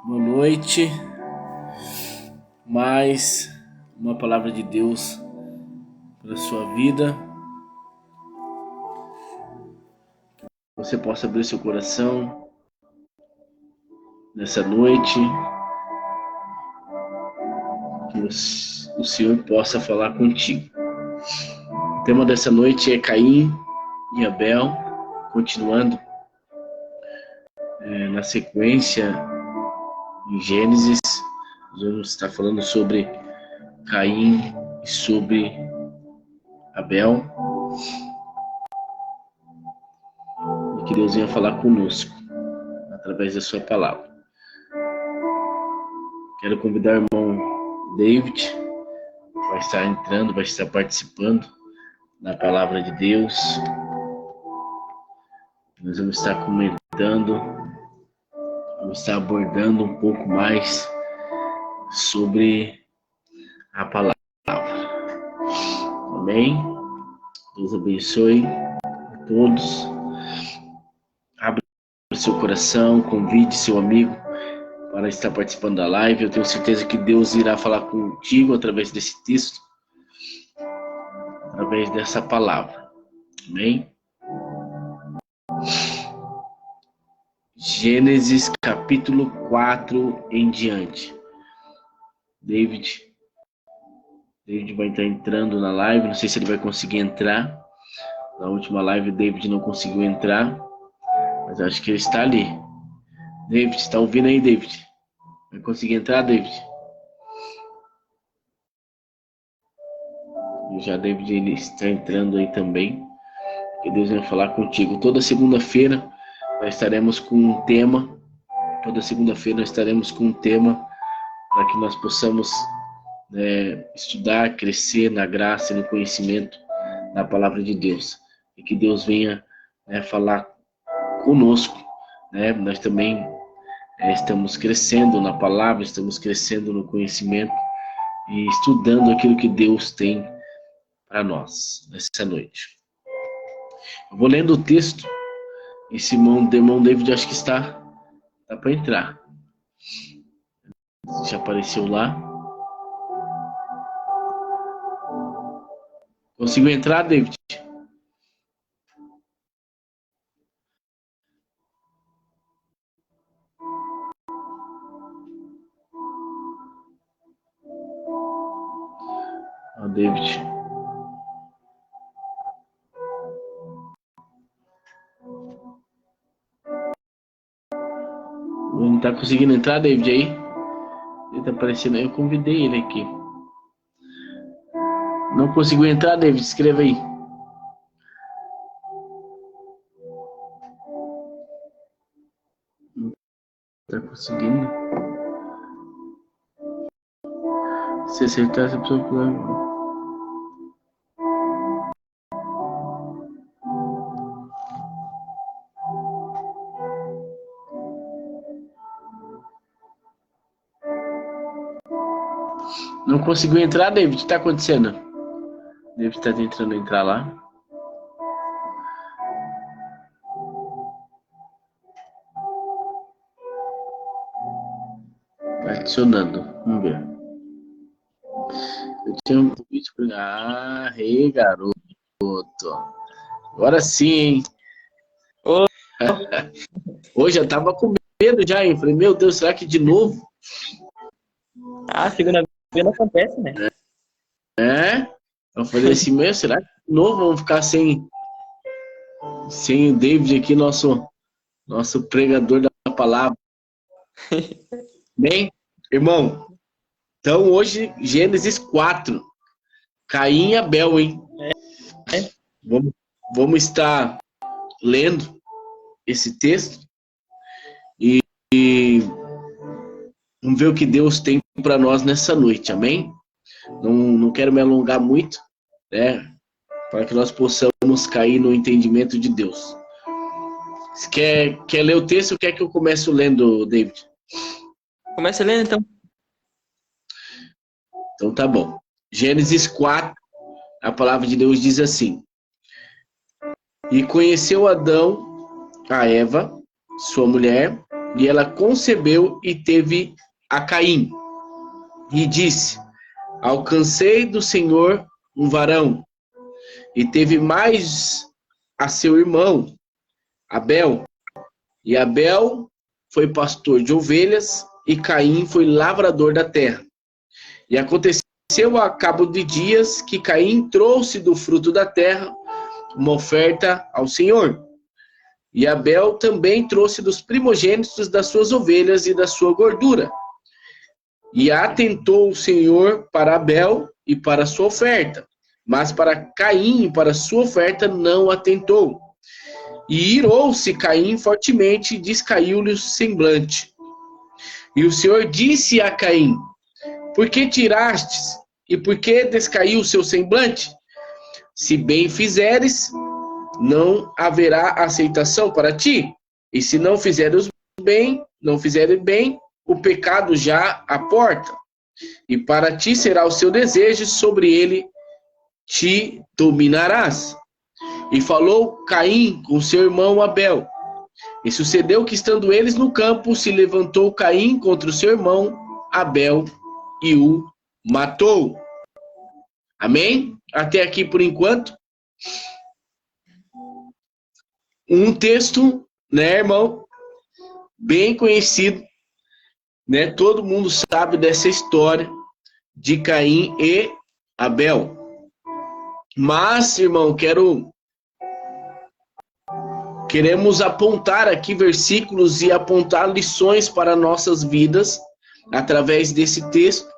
Boa noite. Mais uma palavra de Deus para a sua vida. Você possa abrir seu coração nessa noite. Que o Senhor possa falar contigo. O tema dessa noite é Caim e Abel. Continuando na sequência em Gênesis, nós vamos estar falando sobre Caim e sobre Abel. E que Deus venha falar conosco através da sua palavra. Quero convidar o irmão David, que vai estar entrando, vai estar participando da palavra de Deus. Nós vamos estar comentando, vamos estar abordando um pouco mais sobre a palavra. Amém? Deus abençoe a todos. Abra o seu coração, convide seu amigo para estar participando da live. Eu tenho certeza que Deus irá falar contigo através desse texto, através dessa palavra. Amém? Gênesis capítulo 4 em diante. David vai estar entrando na live. Não sei se ele vai conseguir entrar. Na última live o David não conseguiu entrar, mas acho que ele está ali. David, está ouvindo aí, David? Vai conseguir entrar, David? E já David ele está entrando aí também. Que Deus vai falar contigo. Toda segunda-feira nós estaremos com um tema. Toda segunda-feira nós estaremos com um tema para que nós possamos estudar, crescer na graça e no conhecimento da palavra de Deus. E que Deus venha falar conosco. Nós também estamos crescendo na palavra, estamos crescendo no conhecimento e estudando aquilo que Deus tem para nós nessa noite. Eu vou lendo o texto. Esse irmão David acho que está para entrar. Já apareceu lá. Conseguiu entrar, David? David. Não está conseguindo entrar, David, aí? Ele está aparecendo aí, eu convidei ele aqui. Não conseguiu entrar, David? Escreva aí. Não está conseguindo. Se acertar essa pessoa... Não conseguiu entrar, David? O que está acontecendo? David está tentando entrar lá. Adicionando. Vamos ver. Eu tinha um convite para... garoto. Agora sim, hein? Ô, Hoje eu tava com medo já, hein? Falei, meu Deus, será que de novo? segunda vez não acontece, né? Eu falei assim, meu, será que de novo vamos ficar sem o David aqui, nosso pregador da palavra? Bem, irmão, então hoje, Gênesis 4, Caim e Abel, hein? Vamos estar lendo esse texto e vamos ver o que Deus tem para nós nessa noite, amém? Não quero me alongar muito, para que nós possamos cair no entendimento de Deus. Você quer ler o texto ou quer que eu comece lendo, David? Começa lendo, então. Então tá bom. Gênesis 4, a palavra de Deus diz assim: E conheceu Adão a Eva, sua mulher, e ela concebeu e teve a Caim. E disse: alcancei do Senhor um varão. E teve mais a seu irmão, Abel. E Abel foi pastor de ovelhas, e Caim foi lavrador da terra. E aconteceu a cabo de dias que Caim trouxe do fruto da terra uma oferta ao Senhor. E Abel também trouxe dos primogênitos das suas ovelhas e da sua gordura. E atentou o Senhor para Abel e para a sua oferta, mas para Caim e para a sua oferta não atentou. E irou-se Caim fortemente e descaiu-lhe o semblante. E o Senhor disse a Caim: por que tirastes e por que descaiu o seu semblante? Se bem fizeres, não haverá aceitação para ti. E se não fizeres bem, o pecado já à porta. E para ti será o seu desejo, sobre ele te dominarás. E falou Caim com seu irmão Abel. E sucedeu que, estando eles no campo, se levantou Caim contra o seu irmão Abel e o matou. Amém? Até aqui por enquanto. Um texto, né, irmão, bem conhecido, né? Todo mundo sabe dessa história de Caim e Abel. Mas, irmão, queremos apontar aqui versículos e apontar lições para nossas vidas através desse texto,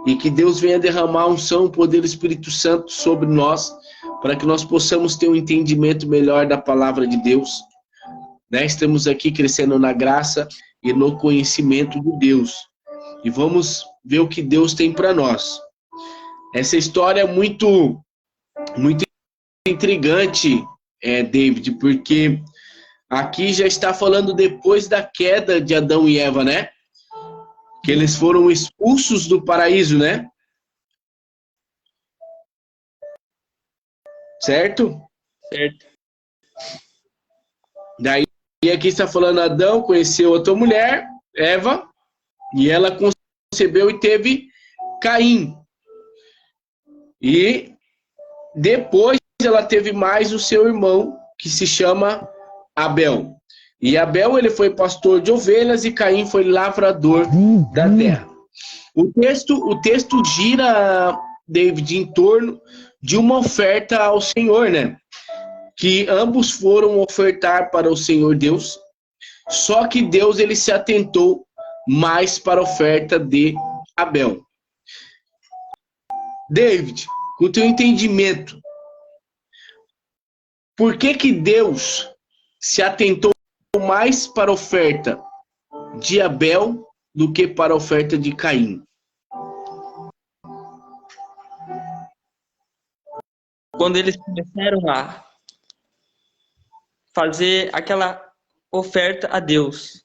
e que Deus venha derramar unção, poder do Espírito Santo sobre nós, para que nós possamos ter um entendimento melhor da palavra de Deus, né? Estamos aqui crescendo na graça e no conhecimento de Deus, e vamos ver o que Deus tem para nós. Essa história é muito intrigante, David, porque aqui já está falando depois da queda de Adão e Eva, né? Que eles foram expulsos do paraíso, né? Certo? Certo. Daí aqui está falando: Adão conheceu outra mulher, Eva, e ela concebeu e teve Caim. E depois ela teve mais o seu irmão, que se chama Abel. E Abel, ele foi pastor de ovelhas, e Caim foi lavrador da terra. O texto gira, David, em torno de uma oferta ao Senhor, né? Que ambos foram ofertar para o Senhor Deus, só que Deus, ele se atentou mais para a oferta de Abel. David, com o teu entendimento, por que Deus se atentou mais para a oferta de Abel do que para a oferta de Caim? Quando eles começaram a fazer aquela oferta a Deus,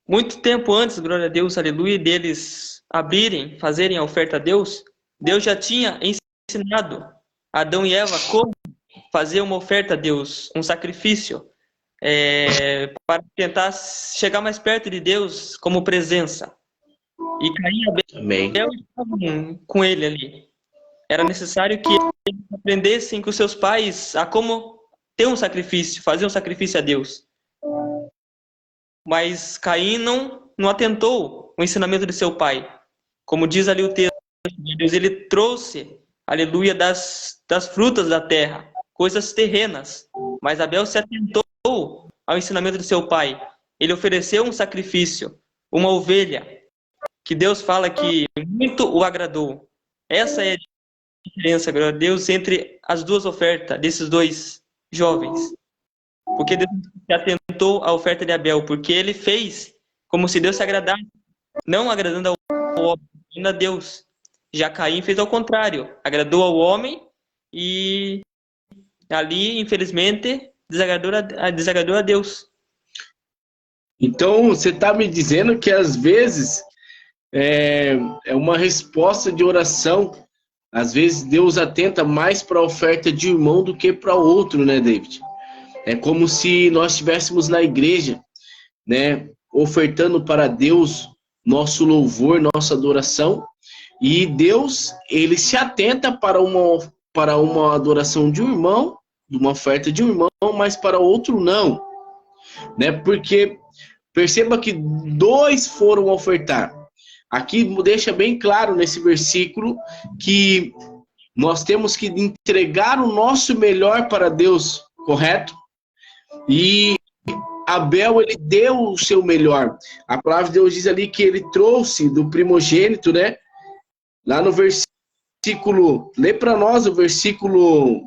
muito tempo antes, glória a Deus, aleluia, deles fazerem a oferta a Deus, Deus já tinha ensinado Adão e Eva como fazer uma oferta a Deus, um sacrifício, para tentar chegar mais perto de Deus como presença. E Caim e Abel estavam com ele ali. Era necessário que eles aprendessem com seus pais a como ter um sacrifício, fazer um sacrifício a Deus. Mas Caim não atentou o ensinamento de seu pai. Como diz ali o texto de Deus, ele trouxe, aleluia, das frutas da terra, coisas terrenas. Mas Abel se atentou ao ensinamento de seu pai. Ele ofereceu um sacrifício, uma ovelha, que Deus fala que muito o agradou. Essa é a diferença, glória a Deus, entre as duas ofertas desses dois jovens. Porque Deus se atentou à oferta de Abel, porque ele fez como se Deus se agradasse, não agradando ao homem, agradando a Deus. Já Caim fez ao contrário, agradou ao homem e ali, infelizmente, desagradou a Deus. Então, você está me dizendo que às vezes é uma resposta de oração. Às vezes Deus atenta mais para a oferta de um irmão do que para o outro, né, David? É como se nós estivéssemos na igreja né, ofertando para Deus nosso louvor, nossa adoração, e Deus, ele se atenta para uma adoração de um irmão, de uma oferta de um irmão, mas para outro não, né? Porque perceba que dois foram ofertar. Aqui deixa bem claro nesse versículo que nós temos que entregar o nosso melhor para Deus, correto? E Abel, ele deu o seu melhor. A palavra de Deus diz ali que ele trouxe do primogênito, né? Lá no versículo, lê para nós o versículo,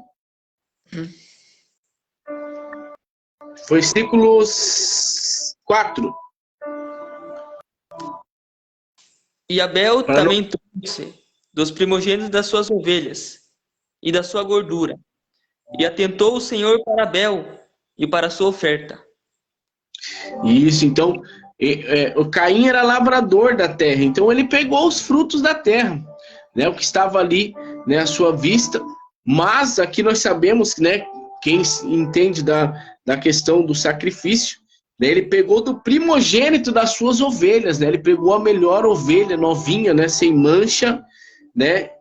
versículo 4. E Abel também trouxe dos primogênitos das suas ovelhas e da sua gordura. E atentou o Senhor para Abel e para a sua oferta. Isso, então, o Caim era lavrador da terra, então ele pegou os frutos da terra, né, o que estava ali, né, à sua vista, mas aqui nós sabemos, né, quem entende da questão do sacrifício, né, ele pegou do primogênito das suas ovelhas, né, ele pegou a melhor ovelha, novinha, né, sem mancha, né,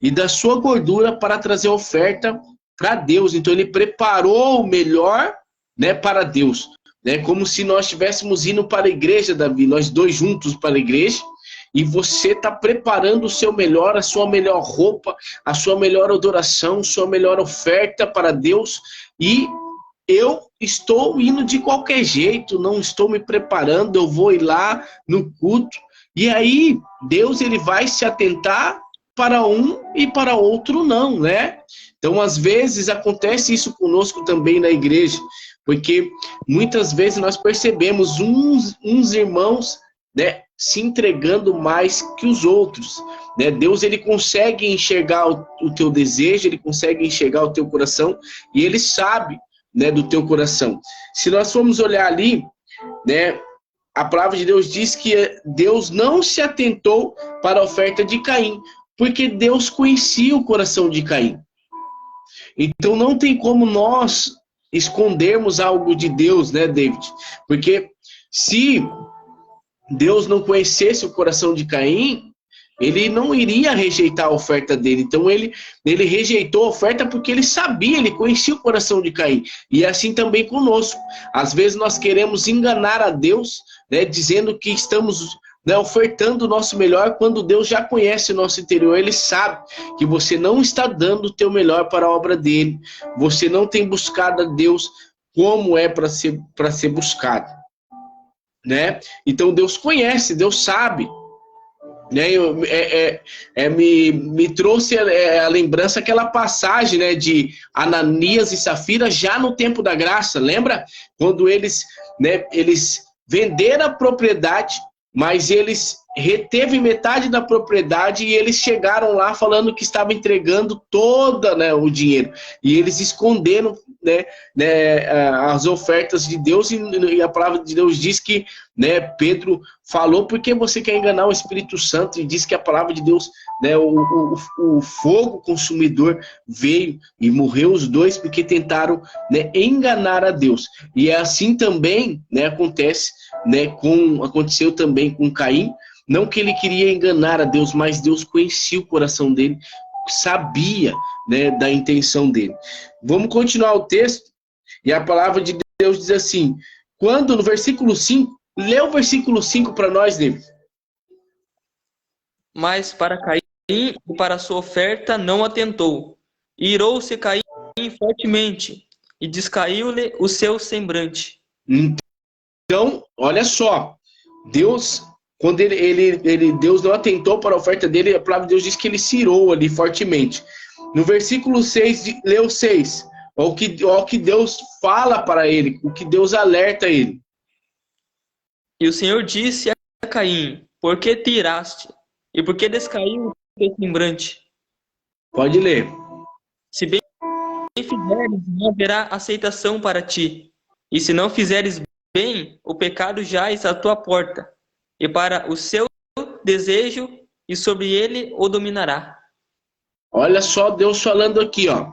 e da sua gordura para trazer oferta para Deus. Então ele preparou o melhor, né, para Deus. Né, como se nós estivéssemos indo para a igreja, Davi, nós dois juntos para a igreja, e você está preparando o seu melhor, a sua melhor roupa, a sua melhor adoração, sua melhor oferta para Deus, e eu estou indo de qualquer jeito, não estou me preparando, eu vou ir lá no culto, e aí Deus, ele vai se atentar para um e para outro não, né? Então, às vezes, acontece isso conosco também na igreja, porque muitas vezes nós percebemos uns irmãos, né, se entregando mais que os outros, né? Deus, ele consegue enxergar o teu desejo, ele consegue enxergar o teu coração, e ele sabe, né, do teu coração. Se nós formos olhar ali, né, a palavra de Deus diz que Deus não se atentou para a oferta de Caim, porque Deus conhecia o coração de Caim. Então não tem como nós escondermos algo de Deus, né, David? Porque se Deus não conhecesse o coração de Caim, ele não iria rejeitar a oferta dele. Então ele rejeitou a oferta porque ele sabia, ele conhecia o coração de Caim. E assim também conosco. Às vezes nós queremos enganar a Deus, né, dizendo que estamos, né, ofertando o nosso melhor, quando Deus já conhece o nosso interior. Ele sabe que você não está dando o teu melhor para a obra dele. Você não tem buscado a Deus como é para ser buscado, né? Então Deus conhece, Deus sabe, né? Me trouxe a lembrança aquela passagem, né, de Ananias e Safira já no tempo da graça. Lembra? Quando eles venderam a propriedade, mas eles reteve metade da propriedade, e eles chegaram lá falando que estavam entregando toda, né, o dinheiro, e eles esconderam, né, as ofertas de Deus, e a palavra de Deus diz que, né, Pedro falou: por que você quer enganar o Espírito Santo? E diz que a palavra de Deus, né, o fogo consumidor veio e morreu os dois porque tentaram, né, enganar a Deus. E é assim também, né, aconteceu também com Caim. Não que ele queria enganar a Deus, mas Deus conhecia o coração dele, sabia, né, da intenção dele. Vamos continuar o texto, e a palavra de Deus diz assim, quando no versículo 5, lê o versículo 5 para nós, David. Mas para Caim e para a sua oferta não atentou. Irou-se Caim fortemente, e descaiu-lhe o seu semblante. Então, olha só, Deus, quando Deus não atentou para a oferta dele, a palavra de Deus diz que ele se irou ali fortemente. No versículo 6, leu 6, o que Deus fala para ele, o que Deus alerta ele. E o Senhor disse a Caim: por que te iraste? E por que descaiu o teu semblante? Pode ler. Se bem fizeres, não haverá aceitação para ti. E se não fizeres bem, o pecado jaz à tua porta, e para o seu desejo, e sobre ele o dominará. Olha só Deus falando aqui, ó.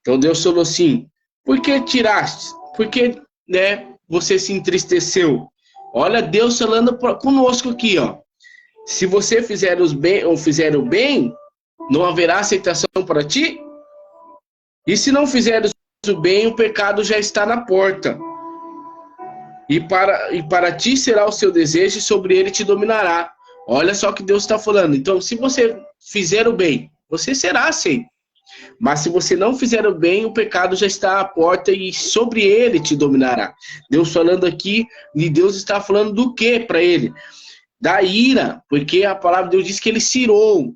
Então Deus falou assim: por que tiraste? Por que né, você se entristeceu? Olha Deus falando conosco aqui, ó. Se você fizer o bem, não haverá aceitação para ti? E se não fizeres o bem, o pecado já está na porta. E para ti será o seu desejo, e sobre ele te dominará. Olha só o que Deus está falando. Então, se você fizer o bem, você será aceito. Mas se você não fizer o bem, o pecado já está à porta e sobre ele te dominará. Deus falando aqui, e Deus está falando do que para ele? Da ira, porque a palavra de Deus diz que ele se irou.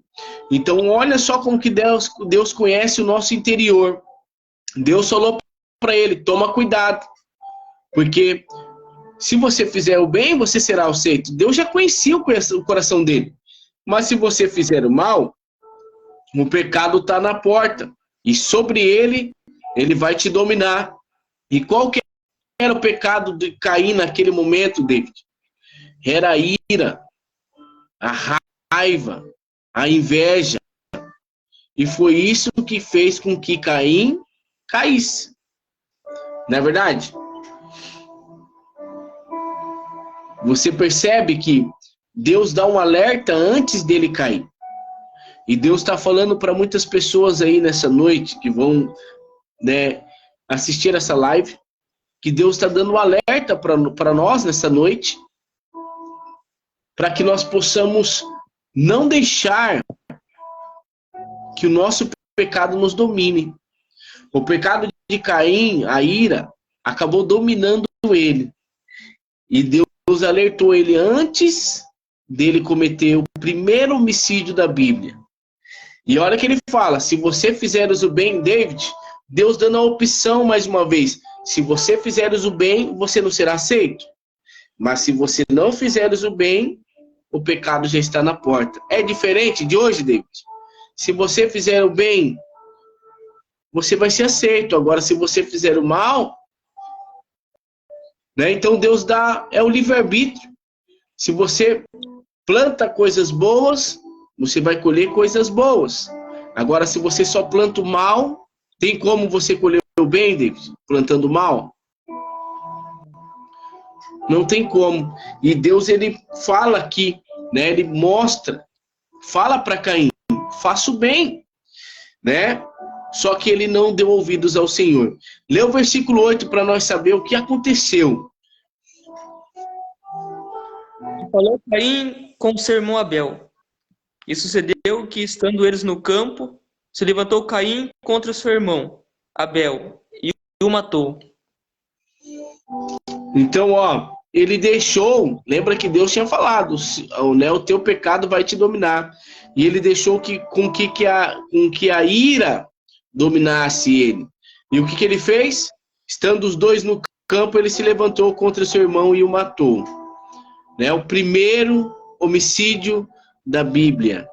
Então, olha só como que Deus conhece o nosso interior. Deus falou para ele, toma cuidado, porque se você fizer o bem, você será aceito. Deus já conhecia o coração dele. Mas se você fizer o mal, o pecado está na porta. E sobre ele, ele vai te dominar. E qual que era o pecado de Caim naquele momento, David? Era a ira, a raiva, a inveja. E foi isso que fez com que Caim caísse. Não é verdade? Você percebe que Deus dá um alerta antes dele cair. E Deus está falando para muitas pessoas aí nessa noite que vão, né, assistir essa live, que Deus está dando um alerta para nós nessa noite, para que nós possamos não deixar que o nosso pecado nos domine. O pecado de Caim, a ira, acabou dominando ele. E Deus alertou ele antes dele cometer o primeiro homicídio da Bíblia. E olha que ele fala, se você fizeres o bem, David, Deus dando a opção mais uma vez, se você fizeres o bem, você não será aceito. Mas se você não fizeres o bem, o pecado já está na porta. É diferente de hoje, David. Se você fizer o bem, você vai ser aceito. Agora, se você fizer o mal, né? Então Deus é o livre-arbítrio. Se você planta coisas boas, você vai colher coisas boas. Agora, se você só planta o mal, tem como você colher o bem, David, plantando o mal? Não tem como. E Deus, ele fala aqui, né? Ele mostra, fala para Caim, faça o bem, né? Só que ele não deu ouvidos ao Senhor. Lê o versículo 8 para nós saber o que aconteceu. Falou Caim com seu irmão Abel. E sucedeu que, estando eles no campo, se levantou Caim contra seu irmão Abel e o matou. Então, ó, ele deixou, lembra que Deus tinha falado, né, o teu pecado vai te dominar. E ele deixou com que a ira dominasse ele. E o que ele fez? Estando os dois no campo, ele se levantou contra seu irmão e o matou. Né, o primeiro homicídio da Bíblia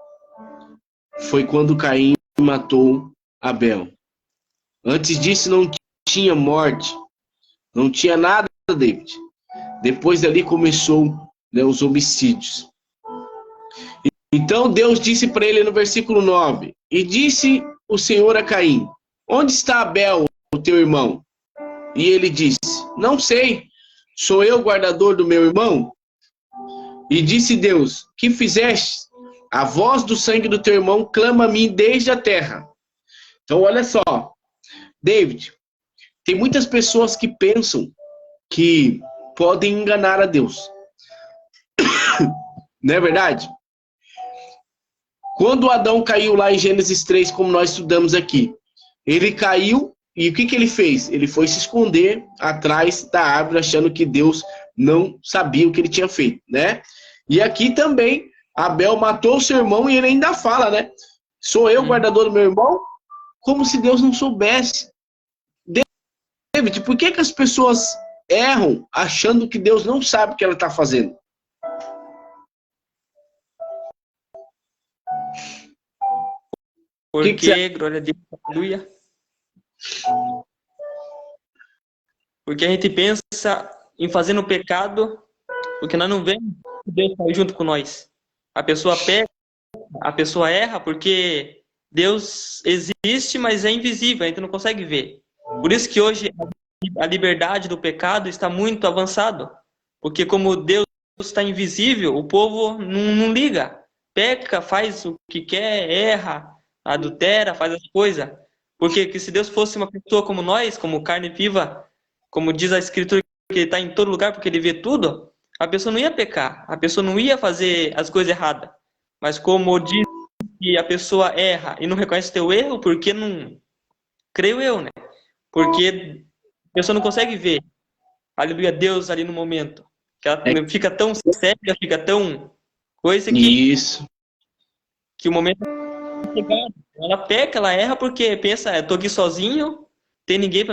foi quando Caim matou Abel. Antes disso não tinha morte, não tinha nada, David. Depois dali começou, né, os homicídios. Então Deus disse para ele no versículo 9, e disse o Senhor a Caim, onde está Abel, o teu irmão? E ele disse, não sei, sou eu guardador do meu irmão? E disse Deus, que fizeste? A voz do sangue do teu irmão clama a mim desde a terra. Então olha só, David, tem muitas pessoas que pensam que podem enganar a Deus. Não é verdade? Quando Adão caiu lá em Gênesis 3, como nós estudamos aqui, ele caiu e o que ele fez? Ele foi se esconder atrás da árvore, achando que Deus não sabia o que ele tinha feito, né? E aqui também, Abel matou o seu irmão e ele ainda fala, né? Sou eu guardador do meu irmão? Como se Deus não soubesse. David, por que as pessoas erram achando que Deus não sabe o que ela está fazendo? Porque, glória a Deus, aleluia. Porque a gente pensa em fazer no pecado, porque nós não vemos que Deus está junto com nós. A pessoa peca, a pessoa erra, porque Deus existe, mas é invisível, a gente não consegue ver. Por isso que hoje a a liberdade do pecado está muito avançado. Porque como Deus está invisível, o povo não liga. Peca, faz o que quer, erra, adultera, faz as coisas. Porque que se Deus fosse uma pessoa como nós, como carne viva, como diz a Escritura, que ele está em todo lugar porque ele vê tudo, a pessoa não ia pecar, a pessoa não ia fazer as coisas erradas. Mas como diz que a pessoa erra e não reconhece teu erro, porque não... Creio eu, né? Porque a pessoa não consegue ver, aleluia, Deus ali no momento. Que ela fica tão séria, fica tão coisa Isso. que o momento é chegado. Ela peca, ela erra porque pensa, eu tô aqui sozinho, tem ninguém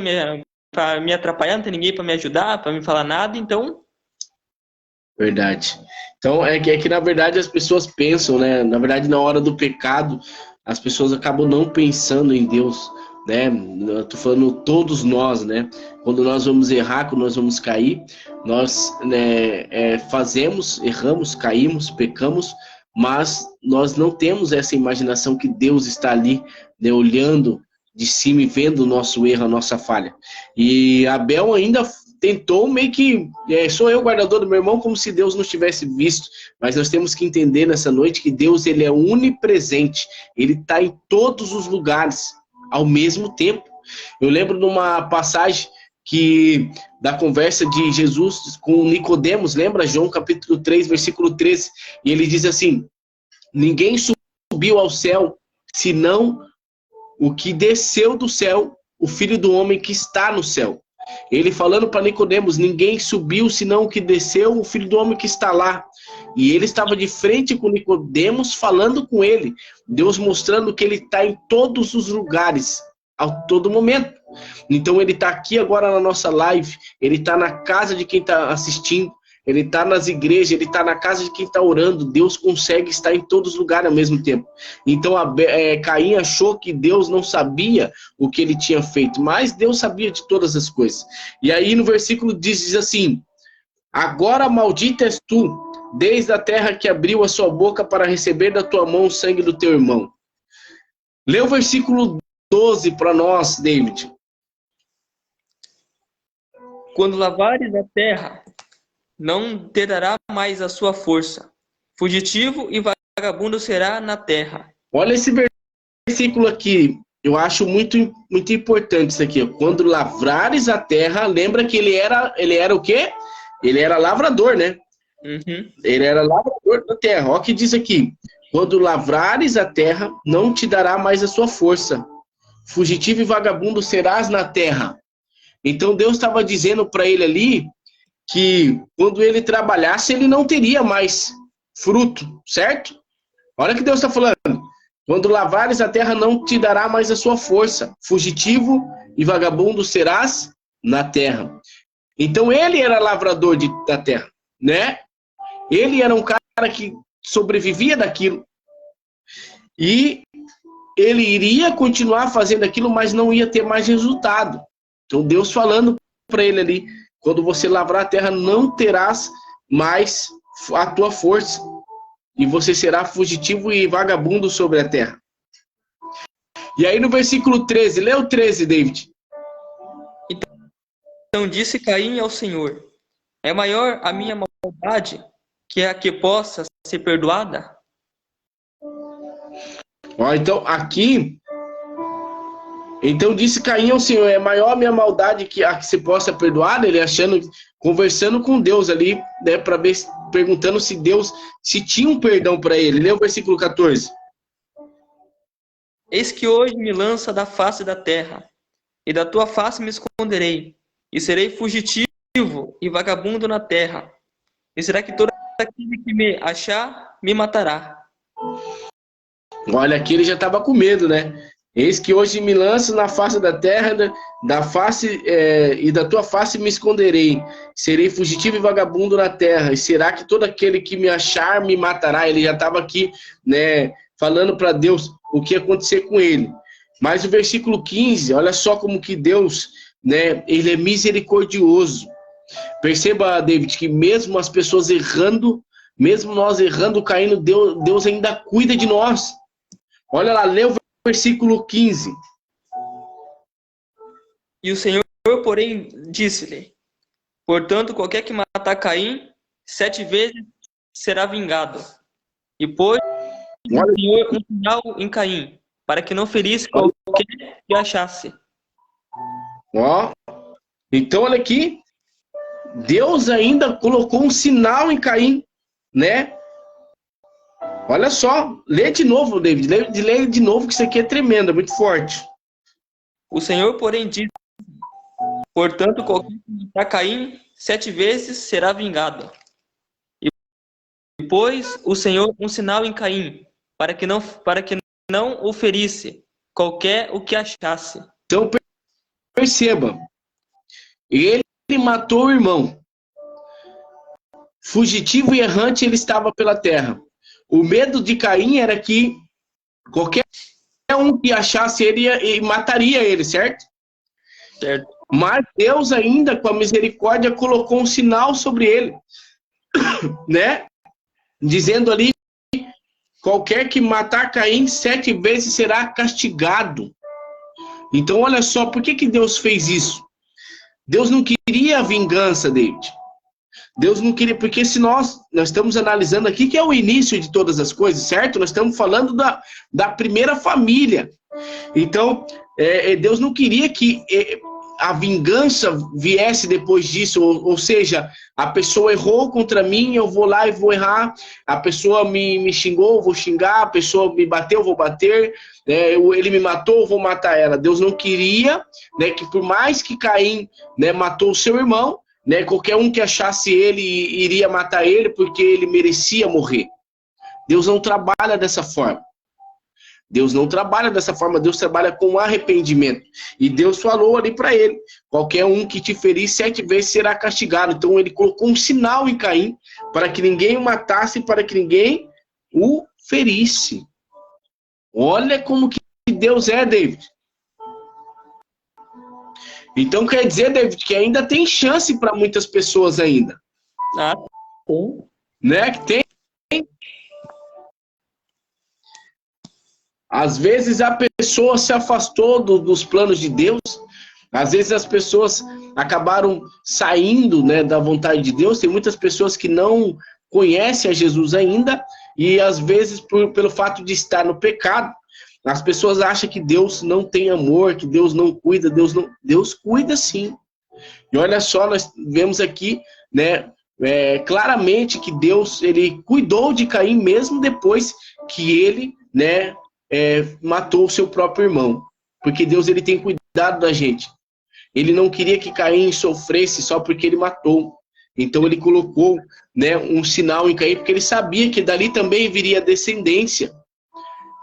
para me atrapalhar, não tem ninguém para me ajudar, para me falar nada, então... Verdade. Então, é que na verdade as pessoas pensam, né? Na verdade, na hora do pecado, as pessoas acabam não pensando em Deus, né? Eu tô falando todos nós, né? Quando nós vamos errar, quando nós vamos cair, nós, né, fazemos, erramos, caímos, pecamos, mas nós não temos essa imaginação que Deus está ali, né, olhando de cima e vendo o nosso erro, a nossa falha. E Abel ainda tentou meio que, sou eu guardador do meu irmão, como se Deus não tivesse visto, mas nós temos que entender nessa noite que Deus, ele é onipresente, ele está em todos os lugares, ao mesmo tempo. Eu lembro de uma passagem da conversa de Jesus com Nicodemos, lembra? João capítulo 3, versículo 13, e ele diz assim, ninguém subiu ao céu, senão o que desceu do céu, o Filho do Homem que está no céu. Ele falando para Nicodemos, ninguém subiu senão o que desceu, o Filho do Homem que está lá. E ele estava de frente com Nicodemos, falando com ele. Deus mostrando que ele está em todos os lugares, a todo momento. Então ele está aqui agora na nossa live, ele está na casa de quem está assistindo, ele está nas igrejas, ele está na casa de quem está orando. Deus consegue estar em todos os lugares ao mesmo tempo. Então Caim achou que Deus não sabia o que ele tinha feito, mas Deus sabia de todas as coisas. E aí no versículo diz assim, agora maldito és tu, desde a terra que abriu a sua boca para receber da tua mão o sangue do teu irmão. Lê o versículo 12 para nós, David. Quando lavares a terra, não te dará mais a sua força. Fugitivo e vagabundo será na terra. Olha esse versículo aqui. Eu acho muito, muito importante isso aqui. Quando lavrares a terra, lembra que ele era o quê? Ele era lavrador, né? Uhum. Ele era lavrador da terra. Olha o que diz aqui. Quando lavrares a terra, não te dará mais a sua força. Fugitivo e vagabundo serás na terra. Então Deus estava dizendo para ele ali que quando ele trabalhasse, ele não teria mais fruto, certo? Olha o que Deus está falando. Quando lavares a terra, não te dará mais a sua força. Fugitivo e vagabundo serás na terra. Então ele era lavrador da terra, né? Ele era um cara que sobrevivia daquilo. E ele iria continuar fazendo aquilo, mas não ia ter mais resultado. Então Deus falando para ele ali, quando você lavrar a terra, não terás mais a tua força. E você será fugitivo e vagabundo sobre a terra. E aí no versículo 13, lê o 13, David. Então disse Caim ao Senhor, é maior a minha maldade que a que possa ser perdoada? Ó, então aqui, então disse Caim ao Senhor, é maior a minha maldade que a que se possa perdoar? Ele conversando com Deus ali, né, para ver, perguntando se Deus, se tinha um perdão para ele. Lê o versículo 14. Eis que hoje me lança da face da terra, e da tua face me esconderei, e serei fugitivo e vagabundo na terra. E será que todo aquele que me achar, me matará? Olha, aqui ele já estava com medo, né? Eis que hoje me lanço na face da terra, da face e da tua face me esconderei. Serei fugitivo e vagabundo na terra. E será que todo aquele que me achar me matará? Ele já estava aqui, né, falando para Deus o que ia acontecer com ele. Mas o versículo 15, olha só como que Deus, né, ele é misericordioso. Perceba, David, que mesmo as pessoas errando, mesmo nós errando, caindo, Deus ainda cuida de nós. Olha lá, lê o versículo 15. E o Senhor porém, disse-lhe: portanto, qualquer que matar Caim, 7 vezes será vingado. E pôs o Senhor um sinal em Caim, para que não ferisse qualquer que achasse. Ó, então olha aqui, Deus ainda colocou um sinal em Caim, né? Olha só, lê de novo, David, lê de novo, que isso aqui é tremendo, é muito forte. O Senhor, porém, disse: portanto, qualquer que matar Caim, 7 vezes será vingado. E pôs o Senhor um sinal em Caim, para que não o ferisse qualquer o que achasse. Então perceba, ele matou o irmão. Fugitivo e errante ele estava pela terra. O medo de Caim era que qualquer um que achasse ele mataria ele, certo? Certo. Mas Deus ainda, com a misericórdia, colocou um sinal sobre ele, né? Dizendo ali, qualquer que matar Caim 7 vezes será castigado. Então, olha só, por que Deus fez isso? Deus não queria a vingança, David. Deus não queria, porque se nós estamos analisando aqui que é o início de todas as coisas, certo? Nós estamos falando da primeira família. Então, Deus não queria que a vingança viesse depois disso, ou seja, a pessoa errou contra mim, eu vou lá e vou errar, a pessoa me xingou, eu vou xingar, a pessoa me bateu, eu vou bater, ele me matou, eu vou matar ela. Deus não queria, né, que por mais que Caim, né, matou o seu irmão, né, qualquer um que achasse ele iria matar ele porque ele merecia morrer. Deus não trabalha dessa forma. Deus não trabalha dessa forma, Deus trabalha com arrependimento. E Deus falou ali para ele, qualquer um que te ferir 7 vezes será castigado. Então ele colocou um sinal em Caim, para que ninguém o matasse, para que ninguém o ferisse. Olha como que Deus é, David. Então quer dizer, David, que ainda tem chance para muitas pessoas ainda. Ah, sim. Né? Que tem. Às vezes a pessoa se afastou dos planos de Deus, às vezes as pessoas acabaram saindo, né, da vontade de Deus. Tem muitas pessoas que não conhecem a Jesus ainda, e às vezes pelo fato de estar no pecado, as pessoas acham que Deus não tem amor, que Deus não cuida. Deus cuida sim. E olha só, nós vemos aqui, né, claramente que Deus, ele cuidou de Caim mesmo depois que ele, né, matou o seu próprio irmão, porque Deus, ele tem cuidado da gente. Ele não queria que Caim sofresse só porque ele matou. Então ele colocou, né, um sinal em Caim, porque ele sabia que dali também viria descendência.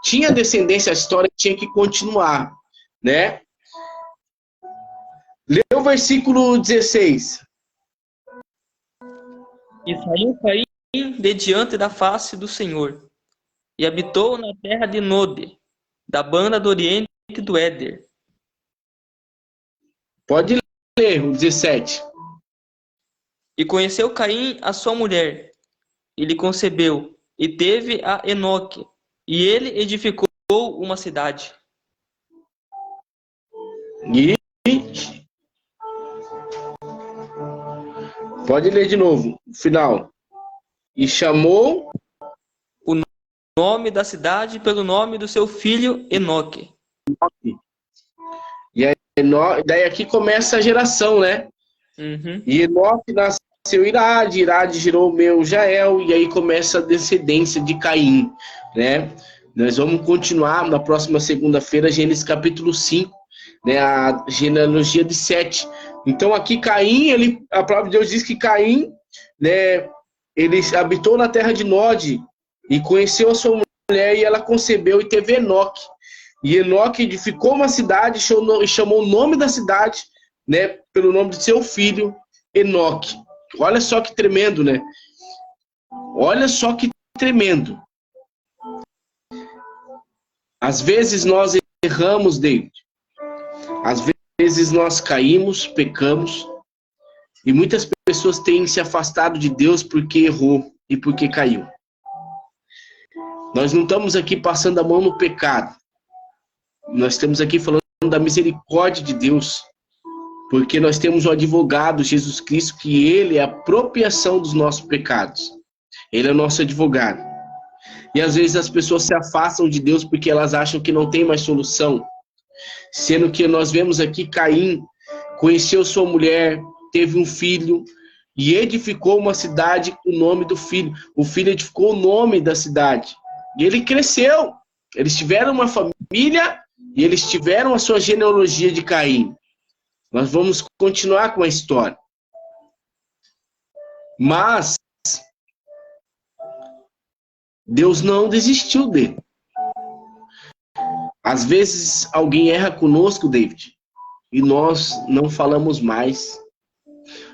Tinha descendência, a história tinha que continuar, né? Lê o versículo 16. E saiu Caim de diante da face do Senhor, e habitou na terra de Nod, da banda do oriente do Éder. Pode ler o 17. E conheceu Caim a sua mulher, e lhe concebeu, e teve a Enoque, e ele edificou uma cidade. E pode ler de novo, o final. E chamou O nome da cidade pelo nome do seu filho Enoque. E aí, daí aqui começa a geração, né? Uhum. E Enoque nasceu Irade, Irade gerou meu Jael, e aí começa a descendência de Caim, né? Nós vamos continuar na próxima segunda-feira, Gênesis capítulo 5, né? A genealogia de Sete. Então aqui Caim, a palavra de Deus diz que Caim, né, ele habitou na terra de Nod e conheceu a sua mulher, e ela concebeu e teve Enoque. E Enoque edificou uma cidade e chamou o nome da cidade, né, pelo nome de seu filho, Enoque. Olha só que tremendo, né? Olha só que tremendo. Às vezes nós erramos, David. Às vezes nós caímos, pecamos, e muitas pessoas têm se afastado de Deus porque errou e porque caiu. Nós não estamos aqui passando a mão no pecado. Nós estamos aqui falando da misericórdia de Deus. Porque nós temos o advogado, Jesus Cristo, que ele é a apropriação dos nossos pecados. Ele é o nosso advogado. E às vezes as pessoas se afastam de Deus porque elas acham que não tem mais solução. Sendo que nós vemos aqui Caim conheceu sua mulher, teve um filho e edificou uma cidade com o nome do filho. O filho edificou o nome da cidade. E ele cresceu. Eles tiveram uma família e eles tiveram a sua genealogia de Caim. Nós vamos continuar com a história. Mas Deus não desistiu dele. Às vezes alguém erra conosco, David, e nós não falamos mais.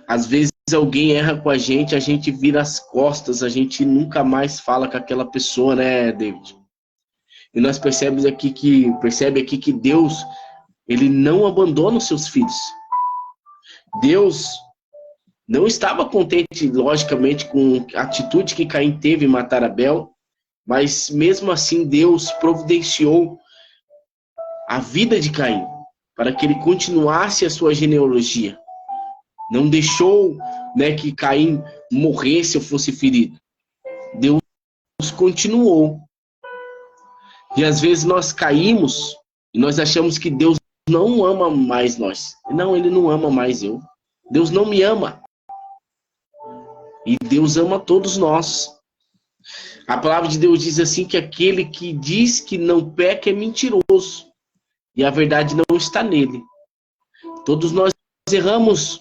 Às vezes alguém erra com a gente vira as costas, a gente nunca mais fala com aquela pessoa, né, David? E nós percebemos aqui que Deus, ele não abandona os seus filhos. Deus não estava contente, logicamente, com a atitude que Caim teve em matar Abel, mas mesmo assim Deus providenciou a vida de Caim, para que ele continuasse a sua genealogia. Não deixou, né, que Caim morresse ou fosse ferido. Deus continuou. E às vezes nós caímos e nós achamos que Deus não ama mais nós. Não, ele não ama mais eu. Deus não me ama. E Deus ama todos nós. A palavra de Deus diz assim que aquele que diz que não peca é mentiroso. E a verdade não está nele. Todos nós erramos.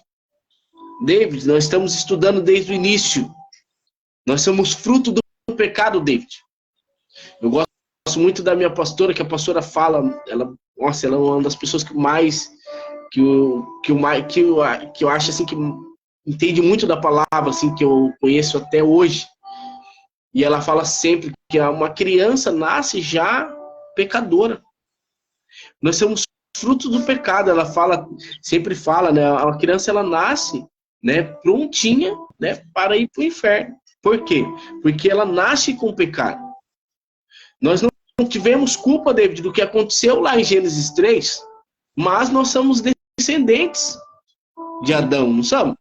David, nós estamos estudando desde o início. Nós somos fruto do pecado, David. Eu gosto muito da minha pastora, que a pastora fala, ela é uma das pessoas que mais, que eu acho assim, que entende muito da palavra, assim, que eu conheço até hoje. E ela fala sempre que uma criança nasce já pecadora. Nós somos fruto do pecado. Ela sempre fala, né? A criança, ela nasce, né, prontinha, né, para ir para o inferno. Por quê? Porque ela nasce com o pecado. Nós não tivemos culpa, David, do que aconteceu lá em Gênesis 3, mas nós somos descendentes de Adão, não somos?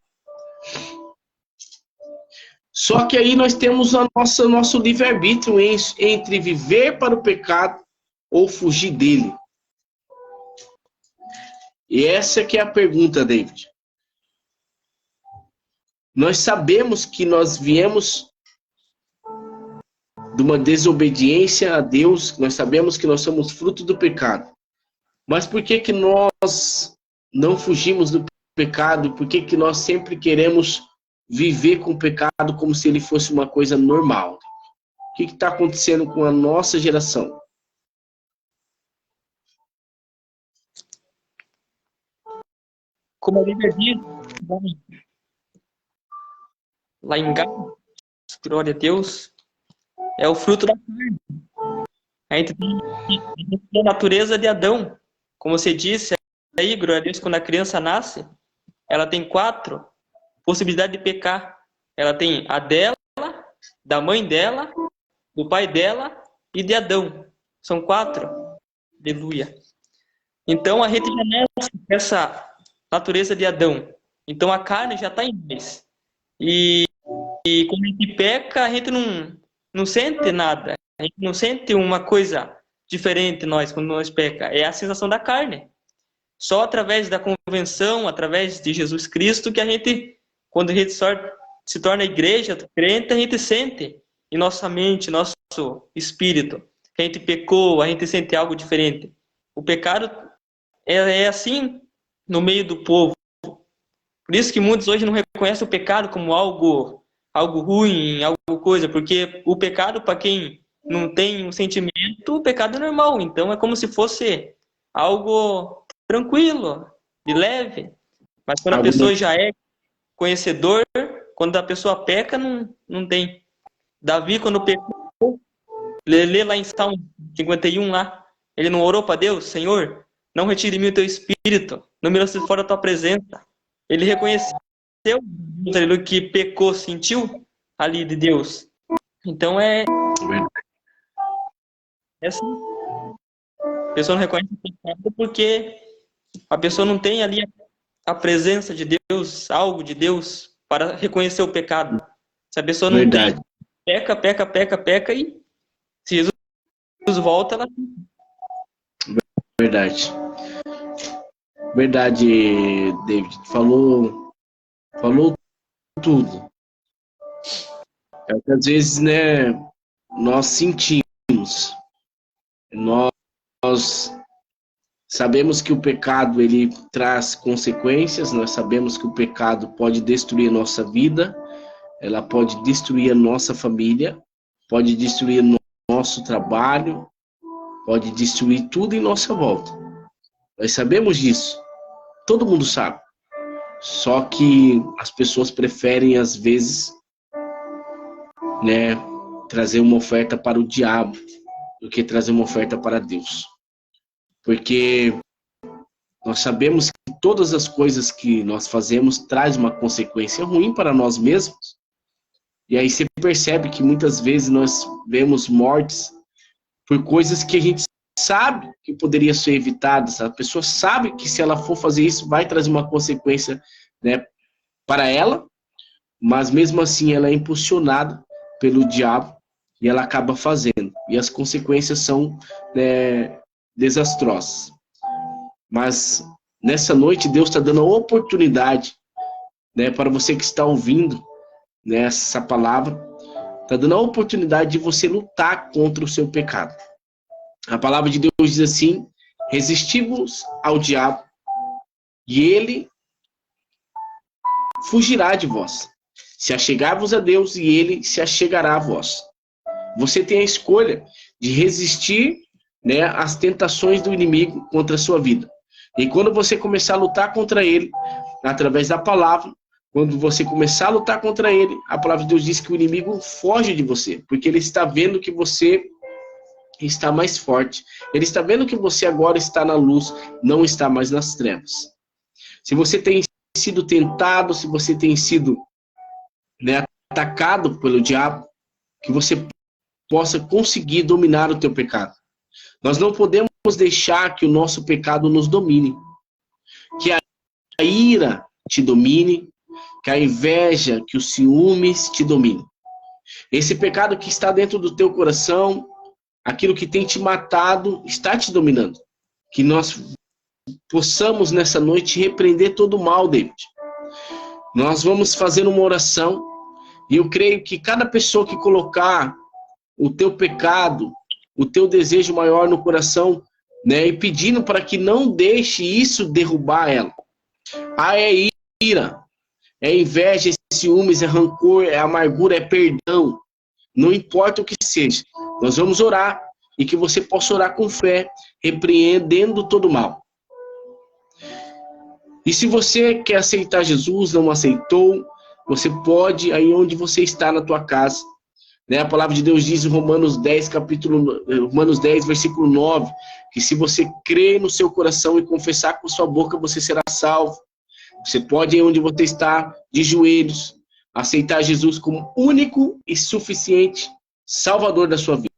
Só que aí nós temos nosso livre-arbítrio entre viver para o pecado ou fugir dele. E essa que é a pergunta, David. Nós sabemos que nós viemos de uma desobediência a Deus, nós sabemos que nós somos fruto do pecado. Mas por que que nós não fugimos do pecado? Por que que nós sempre queremos viver com o pecado como se ele fosse uma coisa normal? O que está acontecendo com a nossa geração? Como a Bíblia diz, lá em Gálatas, glória a Deus, é o fruto da carne. A gente tem a natureza de Adão. Como você disse aí, glória a Deus, quando a criança nasce, ela tem 4 possibilidades de pecar. Ela tem a dela, da mãe dela, do pai dela e de Adão. São 4. Aleluia. Então a gente já nasce com essa natureza de Adão. Então a carne já está em nós. E quando a gente peca, a gente não sente nada. A gente não sente uma coisa diferente nós quando nós peca. É a sensação da carne. Só através da convenção, através de Jesus Cristo, que a gente, quando a gente se torna igreja, crente, a gente sente em nossa mente, nosso espírito, que a gente pecou, a gente sente algo diferente. O pecado é assim no meio do povo. Por isso que muitos hoje não reconhecem o pecado como algo ruim, algo coisa, porque o pecado, para quem não tem um sentimento, o pecado é normal. Então é como se fosse algo tranquilo, de leve. Mas quando a pessoa já é conhecedor, quando a pessoa peca, não tem. Davi, quando pecou, lê lá em Salmo 51, lá, ele não orou para Deus: Senhor, não retire de mim o teu espírito, não me lance fora da tua presença. Ele reconheceu que pecou, sentiu ali de Deus. Então é assim. A pessoa não reconhece o pecado porque a pessoa não tem ali a presença de Deus, algo de Deus, para reconhecer o pecado. Se a pessoa não Verdade. tem, peca, e se Jesus volta, ela... Verdade. Verdade, David. Falou tudo. É que às vezes, né, nós sentimos, nós sabemos que o pecado ele traz consequências, nós sabemos que o pecado pode destruir a nossa vida, ela pode destruir a nossa família, pode destruir nosso trabalho, pode destruir tudo em nossa volta. Nós sabemos disso, todo mundo sabe. Só que as pessoas preferem, às vezes, né, trazer uma oferta para o diabo do que trazer uma oferta para Deus. Porque nós sabemos que todas as coisas que nós fazemos traz uma consequência ruim para nós mesmos. E aí você percebe que muitas vezes nós vemos mortes por coisas que a gente sabe que poderiam ser evitadas. A pessoa sabe que se ela for fazer isso vai trazer uma consequência, né, para ela, mas mesmo assim ela é impulsionada pelo diabo e ela acaba fazendo. E as consequências são, né, desastrosas. Mas nessa noite Deus está dando a oportunidade, né, para você que está ouvindo, né, essa palavra, está dando a oportunidade de você lutar contra o seu pecado. A palavra de Deus diz assim: resistivos ao diabo e ele fugirá de vós. Se achegar-vos a Deus e ele se achegará a vós. Você tem a escolha de resistir, né, às tentações do inimigo contra a sua vida. E quando você começar a lutar contra ele, através da palavra, quando você começar a lutar contra ele, a palavra de Deus diz que o inimigo foge de você, porque ele está vendo que você está mais forte. Ele está vendo que você agora está na luz, não está mais nas trevas. Se você tem sido tentado, se você tem sido, né, atacado pelo diabo, que você possa conseguir dominar o teu pecado. Nós não podemos deixar que o nosso pecado nos domine. Que a ira te domine, que a inveja, que os ciúmes te domine. Esse pecado que está dentro do teu coração, aquilo que tem te matado, está te dominando. Que nós possamos nessa noite repreender todo o mal, David. Nós vamos fazer uma oração e eu creio que cada pessoa que colocar o teu pecado, o teu desejo maior no coração, né, e pedindo para que não deixe isso derrubar ela. É ira, é inveja, é ciúmes, é rancor, é amargura, é perdão. Não importa o que seja. Nós vamos orar e que você possa orar com fé, repreendendo todo o mal. E se você quer aceitar Jesus, não aceitou, você pode, aí onde você está na tua casa, né? A palavra de Deus diz em Romanos 10, versículo 9, que se você crer no seu coração e confessar com sua boca, você será salvo. Você pode, aí onde você está, de joelhos, aceitar Jesus como único e suficiente Salvador da sua vida.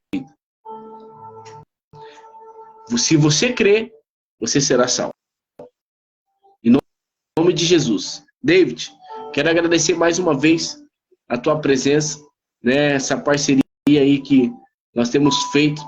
Se você crer, você será salvo. Em nome de Jesus. David, quero agradecer mais uma vez a tua presença, né, essa parceria aí que nós temos feito.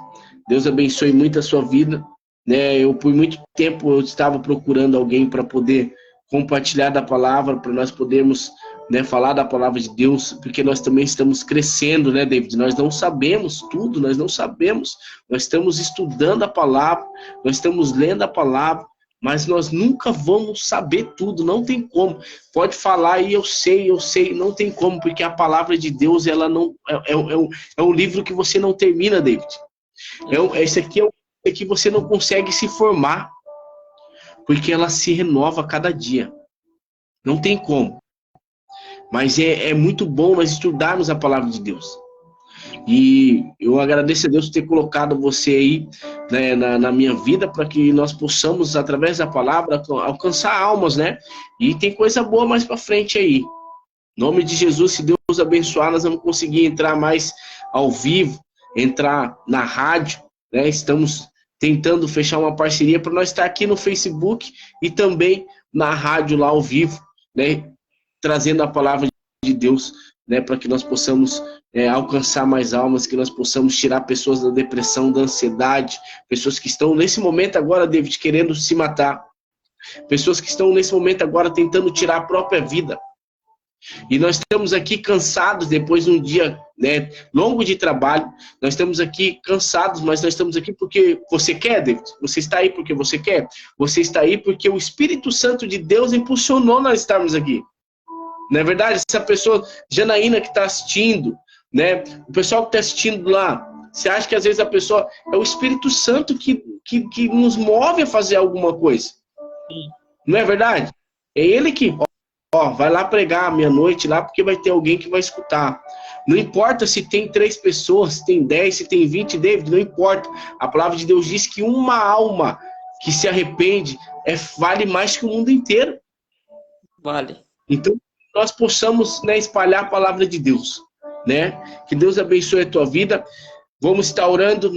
Deus abençoe muito a sua vida, né? Eu por muito tempo eu estava procurando alguém para poder compartilhar da palavra, para nós podermos, né, falar da palavra de Deus, porque nós também estamos crescendo, né, David? Nós não sabemos tudo, nós não sabemos. Nós estamos estudando a palavra, nós estamos lendo a palavra, mas nós nunca vamos saber tudo, não tem como. Pode falar e eu sei, não tem como, porque a palavra de Deus, ela não é um livro que você não termina, David. Esse aqui é o que você não consegue se formar, porque ela se renova a cada dia. Não tem como. Mas é muito bom nós estudarmos a palavra de Deus. E eu agradeço a Deus por ter colocado você aí, né, na minha vida, para que nós possamos, através da palavra, alcançar almas, né? E tem coisa boa mais para frente aí. Em nome de Jesus, se Deus abençoar, nós vamos conseguir entrar mais ao vivo, entrar na rádio, né? Estamos tentando fechar uma parceria para nós estar aqui no Facebook e também na rádio lá ao vivo, né, trazendo a palavra de Deus, né, para que nós possamos alcançar mais almas, que nós possamos tirar pessoas da depressão, da ansiedade, pessoas que estão nesse momento agora, David, querendo se matar, pessoas que estão nesse momento agora tentando tirar a própria vida. E nós estamos aqui cansados depois de um dia, né, longo de trabalho. Nós estamos aqui cansados, mas nós estamos aqui porque você quer, David. Você está aí porque você quer. Você está aí porque o Espírito Santo de Deus impulsionou nós estarmos aqui. Não é verdade? Essa pessoa, Janaína, que está assistindo, né, o pessoal que está assistindo lá, você acha que às vezes a pessoa... É o Espírito Santo que nos move a fazer alguma coisa. Não é verdade? É ele que... vai lá pregar meia-noite lá, porque vai ter alguém que vai escutar. Não importa se tem 3 pessoas, se tem 10, se tem 20, David, não importa. A palavra de Deus diz que uma alma que se arrepende vale mais que o mundo inteiro. Vale. Então, nós possamos, né, espalhar a palavra de Deus, né? Que Deus abençoe a tua vida. Vamos estar orando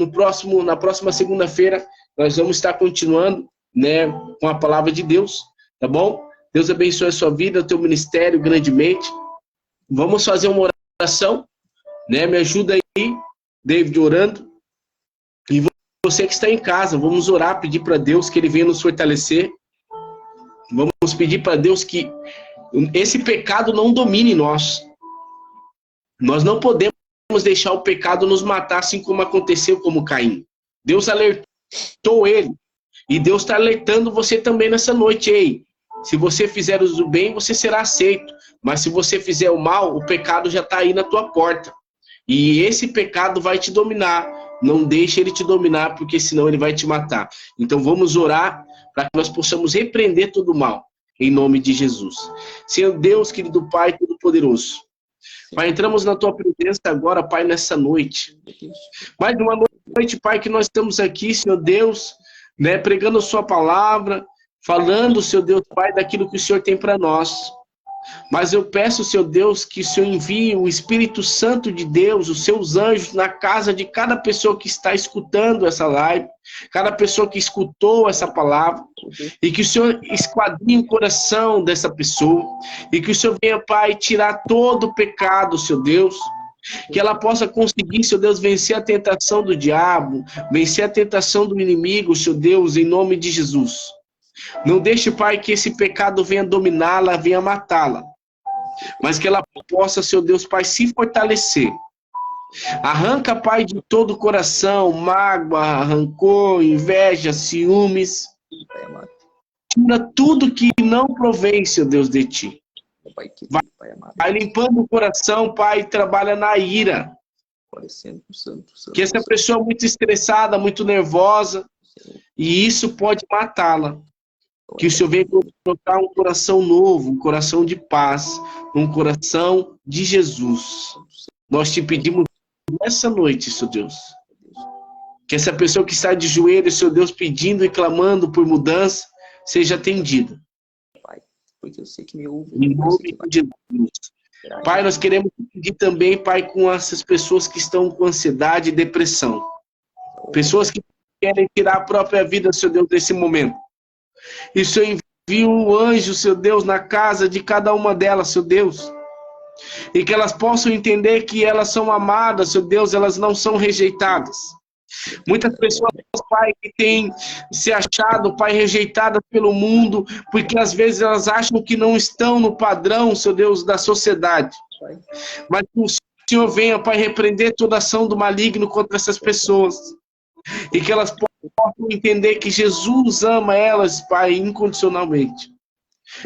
na próxima segunda-feira. Nós vamos estar continuando, né, com a palavra de Deus, tá bom? Deus abençoe a sua vida, o teu ministério grandemente. Vamos fazer uma oração, né? Me ajuda aí, David, orando. E você que está em casa, vamos orar, pedir para Deus que Ele venha nos fortalecer. Vamos pedir para Deus que esse pecado não domine nós. Nós não podemos deixar o pecado nos matar, assim como aconteceu com Caim. Deus alertou ele. E Deus está alertando você também nessa noite. Ei, se você fizer o bem, você será aceito. Mas se você fizer o mal, o pecado já está aí na tua porta. E esse pecado vai te dominar. Não deixe ele te dominar, porque senão ele vai te matar. Então vamos orar para que nós possamos repreender todo o mal. Em nome de Jesus. Senhor Deus, querido Pai Todo-Poderoso. Pai, entramos na tua presença agora, Pai, nessa noite. Mais uma noite, Pai, que nós estamos aqui, Senhor Deus, né, pregando a sua palavra, falando, Senhor Deus, Pai, daquilo que o Senhor tem para nós. Mas eu peço, Senhor Deus, que o Senhor envie o Espírito Santo de Deus, os seus anjos, na casa de cada pessoa que está escutando essa live, cada pessoa que escutou essa palavra, e que o Senhor esquadrinhe o coração dessa pessoa, e que o Senhor venha, Pai, tirar todo o pecado, Senhor Deus, que ela possa conseguir, Senhor Deus, vencer a tentação do diabo, vencer a tentação do inimigo, Senhor Deus, em nome de Jesus. Não deixe, Pai, que esse pecado venha dominá-la, venha matá-la. Mas que ela possa, Senhor Deus, Pai, se fortalecer. Arranca, Pai, de todo o coração, mágoa, rancor, inveja, ciúmes. Tira tudo que não provém, Senhor Deus, de Ti. Vai limpando o coração, Pai, e trabalha na ira. Que essa pessoa é muito estressada, muito nervosa, e isso pode matá-la. Que o Senhor venha colocar um coração novo, um coração de paz, um coração de Jesus. Nós te pedimos nessa noite, Senhor Deus, que essa pessoa que está de joelhos, Senhor Deus, pedindo e clamando por mudança, seja atendida. Porque eu sei que me ouve. Em nome de Jesus. Pai, nós queremos pedir também, Pai, com essas pessoas que estão com ansiedade e depressão. Pessoas que querem tirar a própria vida, Senhor Deus, nesse momento. E o Senhor envia um anjo, Senhor Deus, na casa de cada uma delas, Senhor Deus. E que elas possam entender que elas são amadas, Senhor Deus, elas não são rejeitadas. Muitas pessoas, Pai, que têm se achado, Pai, rejeitadas pelo mundo, porque às vezes elas acham que não estão no padrão, Senhor Deus, da sociedade. Mas que o Senhor venha, Pai, repreender toda ação do maligno contra essas pessoas. E que elas possam entender que Jesus ama elas, Pai, incondicionalmente.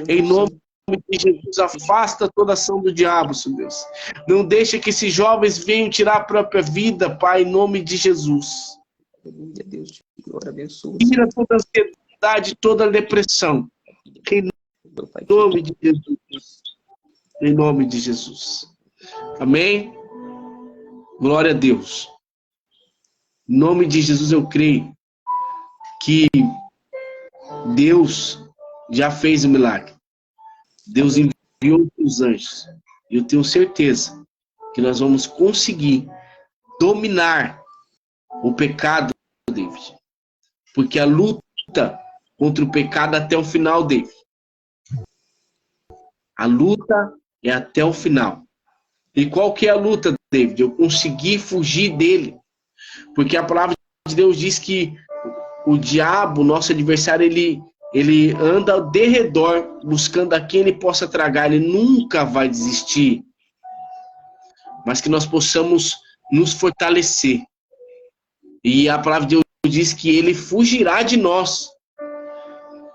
Em nome de Jesus, afasta toda ação do diabo, Senhor Deus. Não deixa que esses jovens venham tirar a própria vida, Pai, em nome de Jesus. Tira toda a ansiedade, toda a depressão. Em nome de Jesus. Em nome de Jesus. Amém? Glória a Deus. Em nome de Jesus eu creio que Deus já fez o milagre. Deus enviou os anjos. E eu tenho certeza que nós vamos conseguir dominar o pecado, David. Porque a luta contra o pecado até o final, David, A luta é até o final. E qual que é a luta, David? Eu consegui fugir dele. Porque a palavra de Deus diz que o diabo, nosso adversário, ele anda ao derredor, buscando a quem ele possa tragar. Ele nunca vai desistir. Mas que nós possamos nos fortalecer. E a palavra de Deus diz que ele fugirá de nós.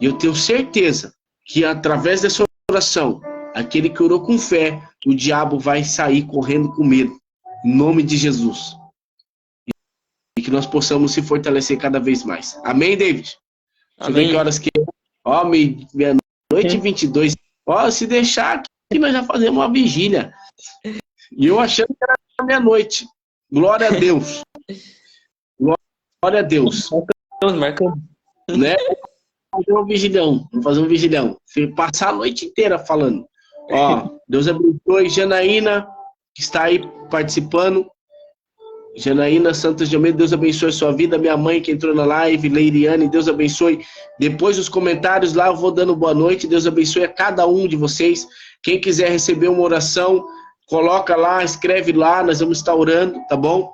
E eu tenho certeza que através dessa oração, aquele que orou com fé, o diabo vai sair correndo com medo. Em nome de Jesus. E que nós possamos se fortalecer cada vez mais. Amém, David? Deixa eu ver que horas que é. Ó, meia-noite e 22. Ó, se deixar aqui, nós já fazemos uma vigília. E eu achando que era meia-noite. Glória a Deus. Glória a Deus. Marcamos. Né? Vamos fazer um vigilhão. Passar a noite inteira falando. Ó, Deus abençoe Janaína, que está aí participando. Janaína Santos de Almeida, Deus abençoe a sua vida. Minha mãe que entrou na live, Leiriane, Deus abençoe. Depois dos comentários lá eu vou dando boa noite. Deus abençoe a cada um de vocês. Quem quiser receber uma oração, coloca lá, escreve lá, nós vamos estar orando, tá bom?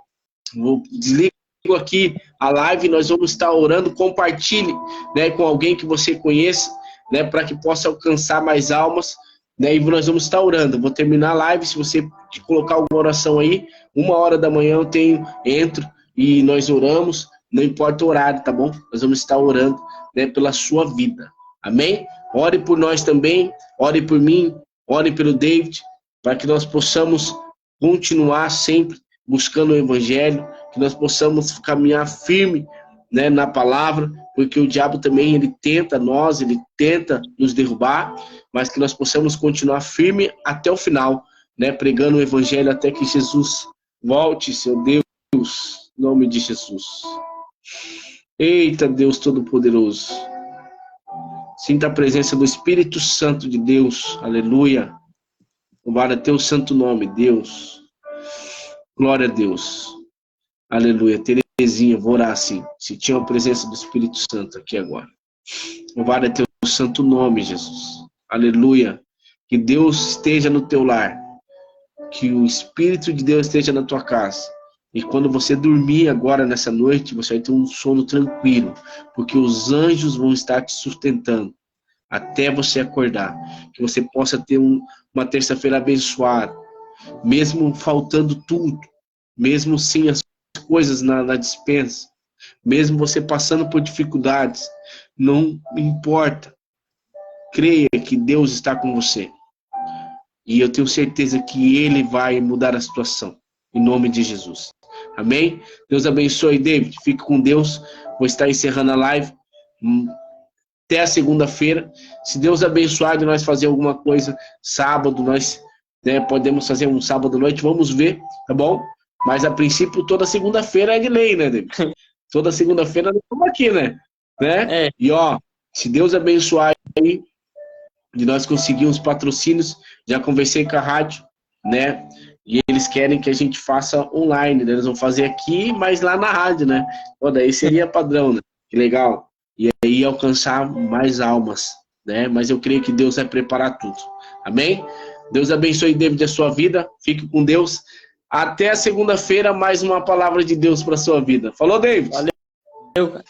Vou desligar aqui a live, nós vamos estar orando. Compartilhe, né, com alguém que você conheça, né, para que possa alcançar mais almas, né, e nós vamos estar orando. Eu vou terminar a live, se você colocar alguma oração aí, 1h da manhã eu entro e nós oramos, não importa o horário, tá bom? Nós vamos estar orando, né, pela sua vida, amém? Ore por nós também, ore por mim, ore pelo David, para que nós possamos continuar sempre buscando o Evangelho, que nós possamos caminhar firme, né, na palavra, porque o diabo também, ele tenta nos derrubar, mas que nós possamos continuar firme até o final, né, pregando o Evangelho até que Jesus volte, seu Deus, em nome de Jesus. Eita, Deus Todo-Poderoso. Sinta a presença do Espírito Santo de Deus, aleluia. Louvado a teu santo nome, Deus. Glória a Deus. Aleluia. Terezinha, vou orar assim. Se tinha a presença do Espírito Santo aqui agora. Louvado a teu santo nome, Jesus. Aleluia. Que Deus esteja no teu lar. Que o Espírito de Deus esteja na tua casa. E quando você dormir agora nessa noite, você vai ter um sono tranquilo. Porque os anjos vão estar te sustentando até você acordar. Que você possa ter uma terça-feira abençoada. Mesmo faltando tudo. Mesmo sem as coisas na despensa. Mesmo você passando por dificuldades. Não importa. Creia que Deus está com você. E eu tenho certeza que Ele vai mudar a situação. Em nome de Jesus. Amém? Deus abençoe, David. Fique com Deus. Vou estar encerrando a live. Até a segunda-feira. Se Deus abençoar de nós fazer alguma coisa sábado, nós, né, podemos fazer um sábado à noite. Vamos ver, tá bom? Mas a princípio toda segunda-feira é de lei, né, David? Toda segunda-feira nós estamos aqui, né? É. E ó, se Deus abençoar aí, de nós conseguirmos patrocínios, já conversei com a rádio, né? E eles querem que a gente faça online, né? Eles vão fazer aqui, mas lá na rádio, né? Pô, daí seria padrão, né? Que legal. E aí alcançar mais almas, né? Mas eu creio que Deus vai preparar tudo. Amém? Deus abençoe, David, a sua vida. Fique com Deus. Até a segunda-feira, mais uma palavra de Deus para a sua vida. Falou, David? Valeu, cara.